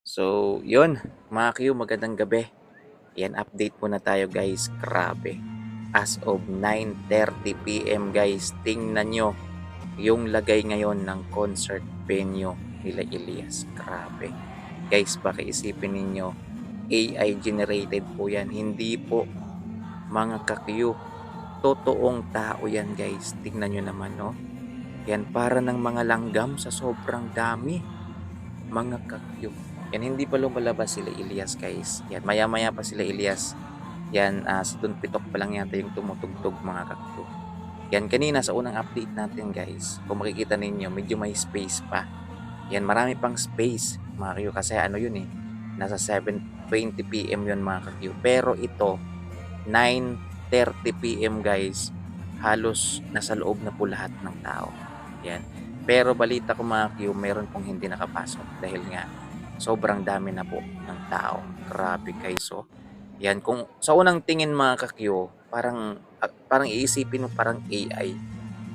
So, yun, mga Q, magandang gabi. Yan, update muna tayo guys. Grabe. As of 9:30 p.m. guys, tingnan nyo yung lagay ngayon ng concert venue nila Elias. Grabe. Guys, pakiisipin ninyo, AI generated po yan. Hindi po mga ka-Q. Totoong tao yan guys. Tingnan nyo naman, no? Yan, para ng mga langgam sa sobrang dami. Mga ka-Q. Yan, hindi pa lumalabas sila Elias guys. Yan, maya-maya pa sila Elias. Yan, si Don Pitok pa lang yata yung tumutugtog mga ka-Q. Yan, kanina sa unang update natin guys, kung makikita ninyo, medyo may space pa. Yan, marami pang space mga ka-Q kasi ano yun eh, nasa 7:20 p.m. yun mga ka-Q. Pero ito, 9:30 p.m. guys, halos nasa loob na po lahat ng tao. Yan. Pero balita ko mga Q, meron pong hindi nakapasok dahil nga sobrang dami na po ng tao. Grabe guys, oh. Yan, kung sa unang tingin mga ka-Q, parang iisipin mo parang AI.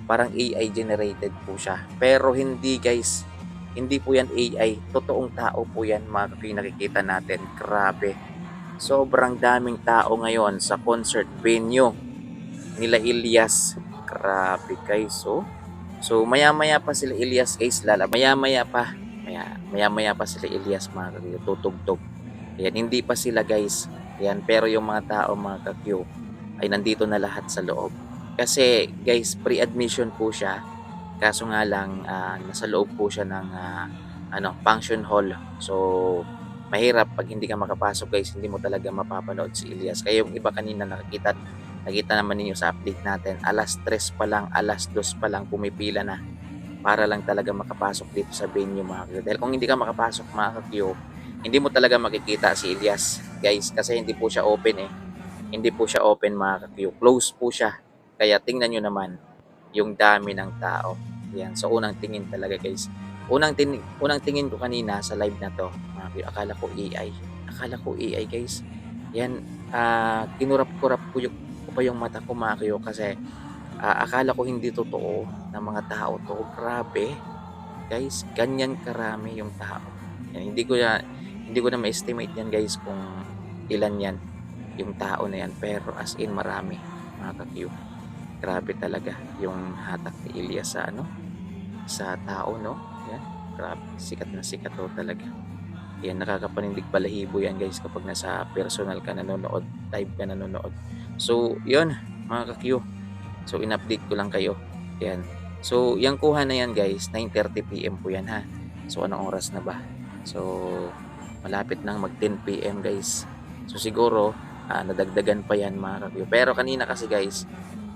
Parang AI generated po siya. Pero hindi guys, hindi po yan AI. Totoong tao po yan mga ka-Q, nakikita natin. Grabe. Sobrang daming tao ngayon sa concert venue nila Elias. Grabe guys, oh. So maya-maya pa sila Elias guys maya-maya pa. Maya-maya pa sila Elias mga kakyo tutugtog. Ayan, hindi pa sila guys. Ayan, pero yung mga tao mga kakyo ay nandito na lahat sa loob. Kasi guys, pre-admission po siya. Kaso nga lang nasa loob po siya ng function hall. So mahirap pag hindi ka makapasok guys, hindi mo talaga mapapanood si Elias. Kaya yung iba kanina nakita naman ninyo sa update natin, alas 3 pa lang, alas 2 pa lang pumipila na para lang talaga makapasok dito sa venue mga kakyo. Dahil kung hindi ka makapasok mga kakyo, hindi mo talaga makikita si Elias guys kasi hindi po siya open eh. Hindi po siya open mga kakyo. Close po siya. Kaya tingnan nyo naman yung dami ng tao. Yan. So unang tingin talaga guys. Unang tingin ko kanina sa live na to, mga kakyo, akala ko AI. Akala ko AI guys. Yan, kinurap-kurap ko pa yung mata ko mga kakyo kasi akala ko hindi totoo na mga tao to. Grabe. Guys, ganyan karami yung tao. Yan, hindi ko na ma-estimate yan guys kung ilan yan yung tao na yan. Pero as in marami mga ka-Q. Grabe talaga yung hatak ni Elias sa tao, no? Yan. Grabe. Sikat na sikat to talaga. Yan, nakakapanindig balahibo yan guys kapag nasa personal ka nanonood, live ka nanonood. So, yun mga ka-Q. So, in-update ko lang kayo. Yan. So, yung kuha na yan guys, 9:30 p.m. po yan ha. So, anong oras na ba? So, malapit nang mag 10 p.m. guys. So, siguro, nadagdagan pa yan mga ka-Q. Pero kanina kasi guys,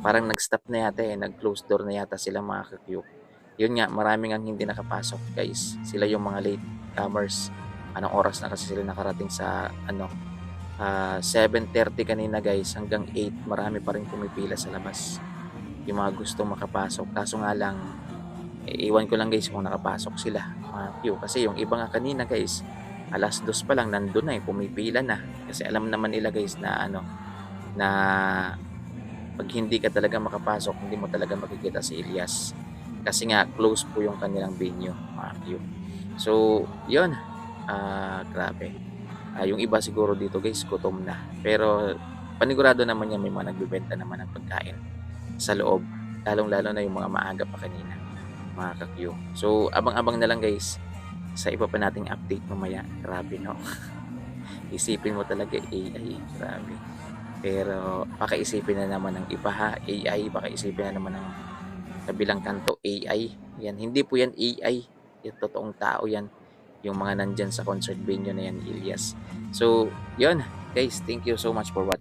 parang nag-stop na yata nag-close door na yata sila mga ka-Q. Yun nga, maraming ang hindi nakapasok guys. Sila yung mga late comers. Anong oras na kasi sila nakarating sa 7:30 kanina guys hanggang 8 marami pa rin pumipila sa labas yung mga gustong makapasok. Kaso nga lang, iwan ko lang guys kung nakapasok sila mga Q. Kasi yung iba nga kanina guys, alas 2 pa lang nandun na pumipila na. Kasi alam naman nila guys na pag hindi ka talaga makapasok, hindi mo talaga makikita si Elias. Kasi nga, close po yung kanilang venue mga Q. So, yun. Grabe. Yung iba siguro dito guys, gutom na. Pero panigurado naman yan, may mga nagbebenta naman ng pagkain sa loob. Lalong-lalo na yung mga maaga pa kanina, mga ka-Q. So, abang-abang na lang guys sa iba pa nating update mamaya. Grabe, no? Isipin mo talaga AI. Grabe. Pero, pakaisipin na naman ng iba ha. AI, pakaisipin na naman ng kabilang kanto AI. Yan, hindi po yan AI. Yung totoong tao yan. Yung mga nandyan sa concert venue na yan, Elias. So, yun. Guys, thank you so much for watching.